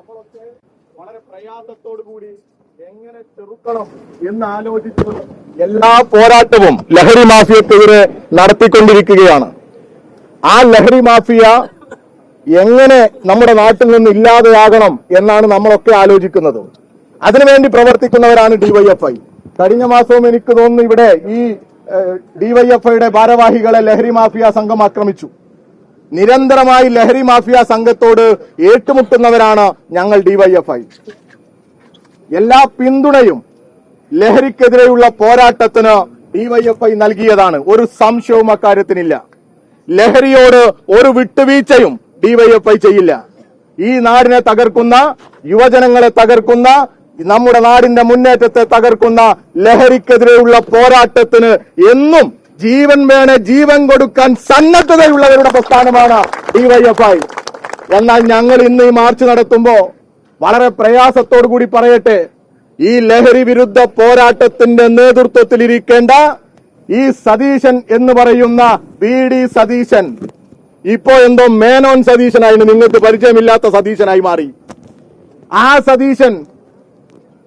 നമ്മളൊക്കെ വളരെ പ്രയാസത്തോടു കൂടി എങ്ങനെ ചെറുക്കണം എന്ന് ആലോചിച്ച് എല്ലാ പോരാട്ടവും ലഹരി മാഫിയക്കെതിരെ നടത്തിക്കൊണ്ടിരിക്കുകയാണ്. ആ ലഹരി മാഫിയ എങ്ങനെ നമ്മുടെ നാട്ടിൽ നിന്ന് ഇല്ലാതെയാകണം എന്നാണ് നമ്മളൊക്കെ ആലോചിക്കുന്നത്. അതിനുവേണ്ടി പ്രവർത്തിക്കുന്നവരാണ് ഡിവൈഎഫ്ഐ. കഴിഞ്ഞ മാസവും എനിക്ക് തോന്നുന്നു ഇവിടെ ഈ ഡിവൈഎഫ്ഐയുടെ ഭാരവാഹികളെ ലഹരി മാഫിയ സംഘം ആക്രമിച്ചു. നിരന്തരമായി ലഹരി മാഫിയ സംഘത്തോട് ഏറ്റുമുട്ടുന്നവരാണ് ഞങ്ങൾ ഡിവൈഎഫ്ഐ. എല്ലാ പിന്തുണയും ലഹരിക്കെതിരെയുള്ള പോരാട്ടത്തിന് ഡിവൈഎഫ്ഐ നൽകിയതാണ്. ഒരു സംശയവും അക്കാര്യത്തിനില്ല. ലഹരിയോട് ഒരു വിട്ടുവീഴ്ചയും ഡിവൈഎഫ്ഐ ചെയ്യില്ല. ഈ നാടിനെ തകർക്കുന്ന, യുവജനങ്ങളെ തകർക്കുന്ന, നമ്മുടെ നാടിന്റെ മുന്നേറ്റത്തെ തകർക്കുന്ന ലഹരിക്കെതിരെയുള്ള പോരാട്ടത്തിന് എന്നും ജീവൻ വേണേ ജീവൻ കൊടുക്കാൻ സന്നദ്ധതയുള്ളവരുടെ പ്രസ്ഥാനമാണ് ഡിവൈഎഫ്ഐ. എന്നാൽ ഞങ്ങൾ ഇന്ന് ഈ മാർച്ച് നടത്തുമ്പോ വളരെ പ്രയാസത്തോടു കൂടി പറയട്ടെ, ഈ ലഹരി വിരുദ്ധ പോരാട്ടത്തിന്റെ നേതൃത്വത്തിലിരിക്കേണ്ട ഈ സതീശൻ എന്ന് പറയുന്ന VD സതീശൻ ഇപ്പോ എന്തോ മേനോൻ സതീശനായിരുന്നു, നിങ്ങൾക്ക് പരിചയമില്ലാത്ത സതീശനായി മാറി. ആ സതീശൻ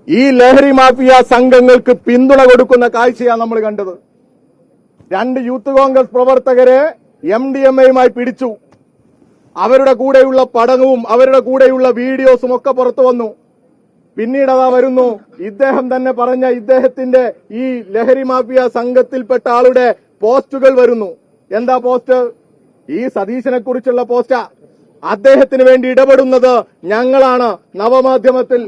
ഈ ലഹരി മാഫിയ സംഘങ്ങൾക്ക് പിന്തുണ കൊടുക്കുന്ന കാഴ്ചയാണ് നമ്മൾ കണ്ടത്. 2 യൂത്ത് കോൺഗ്രസ് പ്രവർത്തകരെ MDMA-യുമായി പിടിച്ചു. അവരുടെ കൂടെയുള്ള പടങ്ങവും അവരുടെ കൂടെയുള്ള വീഡിയോസും ഒക്കെ പുറത്തു വന്നു. പിന്നീട് അതാ വരുന്നു, ഇദ്ദേഹം തന്നെ പറഞ്ഞ ഇദ്ദേഹത്തിന്റെ ഈ ലഹരി മാഫിയ സംഘത്തിൽപ്പെട്ട ആളുടെ പോസ്റ്റുകൾ വരുന്നു. എന്താ പോസ്റ്റ്? ഈ സതീശനെ കുറിച്ചുള്ള പോസ്റ്റാ. അദ്ദേഹത്തിന് വേണ്ടി ഇടപെടുന്നത് ഞങ്ങളാണ്. നവമാധ്യമത്തിൽ,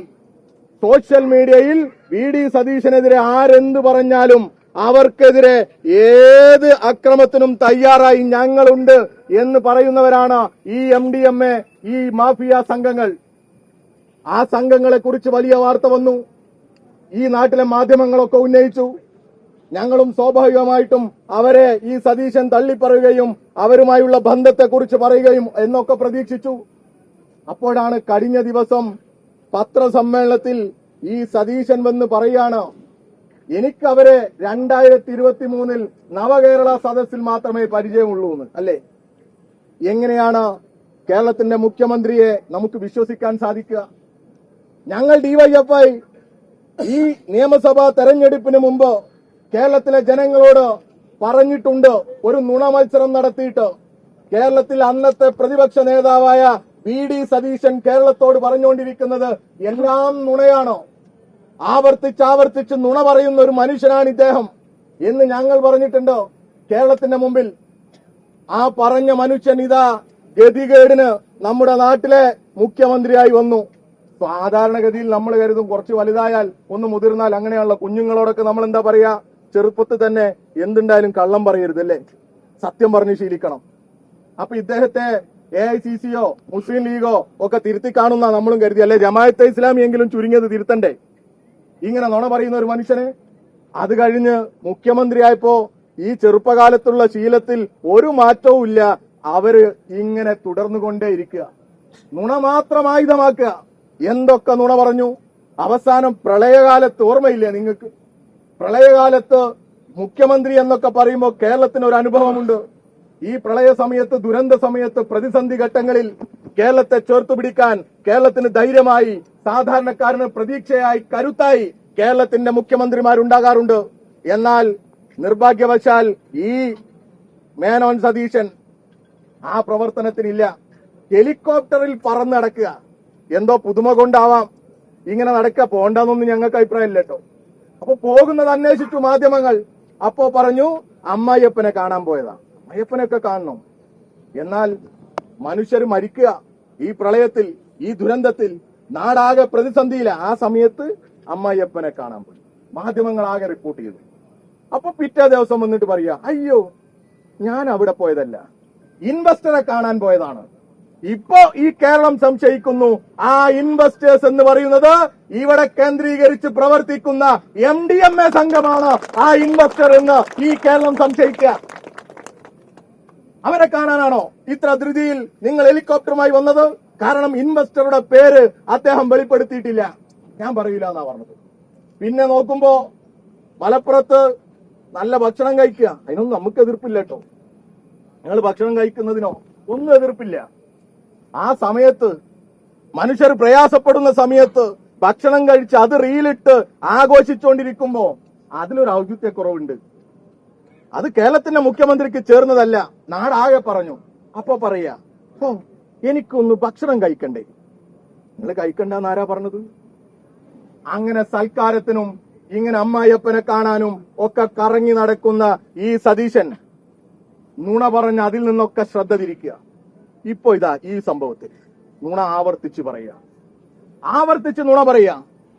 സോഷ്യൽ മീഡിയയിൽ VD സതീശനെതിരെ ആരെന്ത് പറഞ്ഞാലും അവർക്കെതിരെ ഏത് അക്രമത്തിനും തയ്യാറായി ഞങ്ങളുണ്ട് എന്ന് പറയുന്നവരാണ് ഈ MDMA, ഈ മാഫിയ സംഘങ്ങൾ. ആ സംഘങ്ങളെ കുറിച്ച് വലിയ വാർത്ത വന്നു. ഈ നാട്ടിലെ മാധ്യമങ്ങളൊക്കെ ഉന്നയിച്ചു. ഞങ്ങളും സ്വാഭാവികമായിട്ടും അവരെ ഈ സതീശൻ തള്ളിപ്പറയുകയും അവരുമായുള്ള ബന്ധത്തെക്കുറിച്ച് പറയുകയും എന്നൊക്കെ പ്രതീക്ഷിച്ചു. അപ്പോഴാണ് കഴിഞ്ഞ ദിവസം പത്രസമ്മേളനത്തിൽ ഈ സതീശൻ വന്ന് പറയാണ്, എനിക്കവരെ 2023 നവകേരള സദസ്സിൽ മാത്രമേ പരിചയമുള്ളൂ എന്ന്. അല്ലേ? എങ്ങനെയാണ് കേരളത്തിന്റെ മുഖ്യമന്ത്രിയെ നമുക്ക് വിശ്വസിക്കാൻ സാധിക്കുക? ഞങ്ങൾ ഡിവൈഎഫ്ഐ ഈ നിയമസഭാ തെരഞ്ഞെടുപ്പിന് മുമ്പ് കേരളത്തിലെ ജനങ്ങളോട് പറഞ്ഞിട്ടുണ്ട്, ഒരു നുണ മത്സരം നടത്തിയിട്ട് കേരളത്തിൽ അന്നത്തെ പ്രതിപക്ഷ നേതാവായ VD സതീശൻ കേരളത്തോട് പറഞ്ഞുകൊണ്ടിരിക്കുന്നത് എല്ലാം നുണയാണോ, ആവർത്തിച്ചാവർത്തിച്ച് നുണ പറയുന്ന ഒരു മനുഷ്യനാണ് ഇദ്ദേഹം എന്ന് ഞങ്ങൾ പറഞ്ഞിട്ടുണ്ട് കേരളത്തിന്റെ മുമ്പിൽ. ആ പറഞ്ഞ മനുഷ്യൻ ഇതാ ഗതികേടിന് നമ്മുടെ നാട്ടിലെ മുഖ്യമന്ത്രിയായി വന്നു. സാധാരണഗതിയിൽ നമ്മൾ കരുതും കുറച്ച് വലുതായാൽ, ഒന്ന് മുതിർന്നാൽ, അങ്ങനെയുള്ള കുഞ്ഞുങ്ങളോടൊക്കെ നമ്മൾ എന്താ പറയാ, ചെറുപ്പത്തിൽ തന്നെ എന്തുണ്ടായാലും കള്ളം പറയരുത്, അല്ലേ? സത്യം പറഞ്ഞ് ശീലിക്കണം. അപ്പൊ ഇദ്ദേഹത്തെ AICC-യോ മുസ്ലിം ലീഗോ ഒക്കെ തിരുത്തി കാണുന്ന നമ്മളും കരുതി, അല്ലെ? ജമാഅത്തെ ഇസ്ലാമി എങ്കിലും ചുരുങ്ങിയത് തിരുത്തണ്ടേ ഇങ്ങനെ നുണ പറയുന്ന ഒരു മനുഷ്യന്? അത് കഴിഞ്ഞ് മുഖ്യമന്ത്രിയായപ്പോ ഈ ചെറുപ്പകാലത്തുള്ള ശീലത്തിൽ ഒരു മാറ്റവും ഇല്ല. അവര് ഇങ്ങനെ തുടർന്നുകൊണ്ടേയിരിക്കുക, നുണ മാത്രം ആയുധമാക്കുക. എന്തൊക്കെ നുണ പറഞ്ഞു. അവസാനം പ്രളയകാലത്ത്, ഓർമ്മയില്ലേ നിങ്ങൾക്ക്? പ്രളയകാലത്ത് മുഖ്യമന്ത്രി എന്നൊക്കെ പറയുമ്പോൾ കേരളത്തിന് ഒരു അനുഭവമുണ്ട്. ഈ പ്രളയ സമയത്ത്, ദുരന്ത സമയത്ത്, പ്രതിസന്ധി ഘട്ടങ്ങളിൽ കേരളത്തെ ചേർത്തുപിടിക്കാൻ കേരളത്തിന് ധൈര്യമായി, സാധാരണക്കാരന് പ്രതീക്ഷയായി, കരുത്തായി കേരളത്തിന്റെ മുഖ്യമന്ത്രിമാരുണ്ടാകാറുണ്ട്. എന്നാൽ നിർഭാഗ്യവശാൽ ഈ മേനോൻ സതീശൻ ആ പ്രവർത്തനത്തിനില്ല. ഹെലികോപ്റ്ററിൽ പറന്ന് നടക്കുക. എന്തോ പുതുമ കൊണ്ടാവാം ഇങ്ങനെ നടക്കുക, പോണ്ടെന്നൊന്നും ഞങ്ങൾക്ക് അഭിപ്രായമില്ല കേട്ടോ. അപ്പൊ പോകുന്നത് അന്വേഷിച്ചു മാധ്യമങ്ങൾ. അപ്പോ പറഞ്ഞു അമ്മായിയപ്പനെ കാണാൻ പോയതാ. അയ്യപ്പനൊക്കെ കാണണം. എന്നാൽ മനുഷ്യർ മരിക്കുക ഈ പ്രളയത്തിൽ, ഈ ദുരന്തത്തിൽ, നാടാകെ പ്രതിസന്ധിയില്ല. ആ സമയത്ത് അമ്മായിയപ്പനെ കാണാൻ പോയി. മാധ്യമങ്ങൾ ആകെ റിപ്പോർട്ട് ചെയ്തു. അപ്പൊ പിറ്റേ ദിവസം വന്നിട്ട് പറയാ, അയ്യോ ഞാൻ അവിടെ പോയതല്ല, ഇൻവെസ്റ്ററെ കാണാൻ പോയതാണ്. ഇപ്പോ ഈ കേരളം സംശയിക്കുന്നു, ആ ഇൻവെസ്റ്റേഴ്സ് എന്ന് പറയുന്നത് ഇവിടെ കേന്ദ്രീകരിച്ച് പ്രവർത്തിക്കുന്ന MDMA സംഘമാണ് ആ ഇൻവെസ്റ്റർ എന്ന് ഈ കേരളം സംശയിക്കുക. അവരെ കാണാനാണോ ഇത്ര ധൃതിയിൽ നിങ്ങൾ ഹെലികോപ്റ്ററുമായി വന്നത്? കാരണം ഇൻവെസ്റ്ററുടെ പേര് അദ്ദേഹം വെളിപ്പെടുത്തിയിട്ടില്ല. ഞാൻ പറയില്ല എന്നാ പറഞ്ഞത്. പിന്നെ നോക്കുമ്പോ മലപ്പുറത്ത് നല്ല ഭക്ഷണം കഴിക്കുക, അതിനൊന്നും നമുക്ക് എതിർപ്പില്ല കേട്ടോ. നിങ്ങൾ ഭക്ഷണം കഴിക്കുന്നതിനോ ഒന്നും എതിർപ്പില്ല. ആ സമയത്ത് മനുഷ്യർ പ്രയാസപ്പെടുന്ന സമയത്ത് ഭക്ഷണം കഴിച്ച് അത് റീലിട്ട് ആഘോഷിച്ചുകൊണ്ടിരിക്കുമ്പോ അതിലൊരു ഔചിത്യക്കുറവുണ്ട്. അത് കേരളത്തിന്റെ മുഖ്യമന്ത്രിക്ക് ചേർന്നതല്ല, നാടാകെ പറഞ്ഞു. അപ്പൊ പറയാ, ഓ എനിക്കൊന്ന് ഭക്ഷണം കഴിക്കണ്ടേ? നിങ്ങൾ കഴിക്കണ്ടെന്ന് ആരാ പറഞ്ഞത്? അങ്ങനെ സൽക്കാരത്തിനും ഇങ്ങനെ അമ്മായിയപ്പനെ കാണാനും ഒക്കെ കറങ്ങി നടക്കുന്ന ഈ സതീശൻ നുണ പറഞ്ഞ് അതിൽ നിന്നൊക്കെ ശ്രദ്ധ തിരിക്കുക. ഇപ്പൊ ഇതാ ഈ സംഭവത്തിൽ നുണ ആവർത്തിച്ച് പറയുക, ആവർത്തിച്ച് നുണ പറയുക.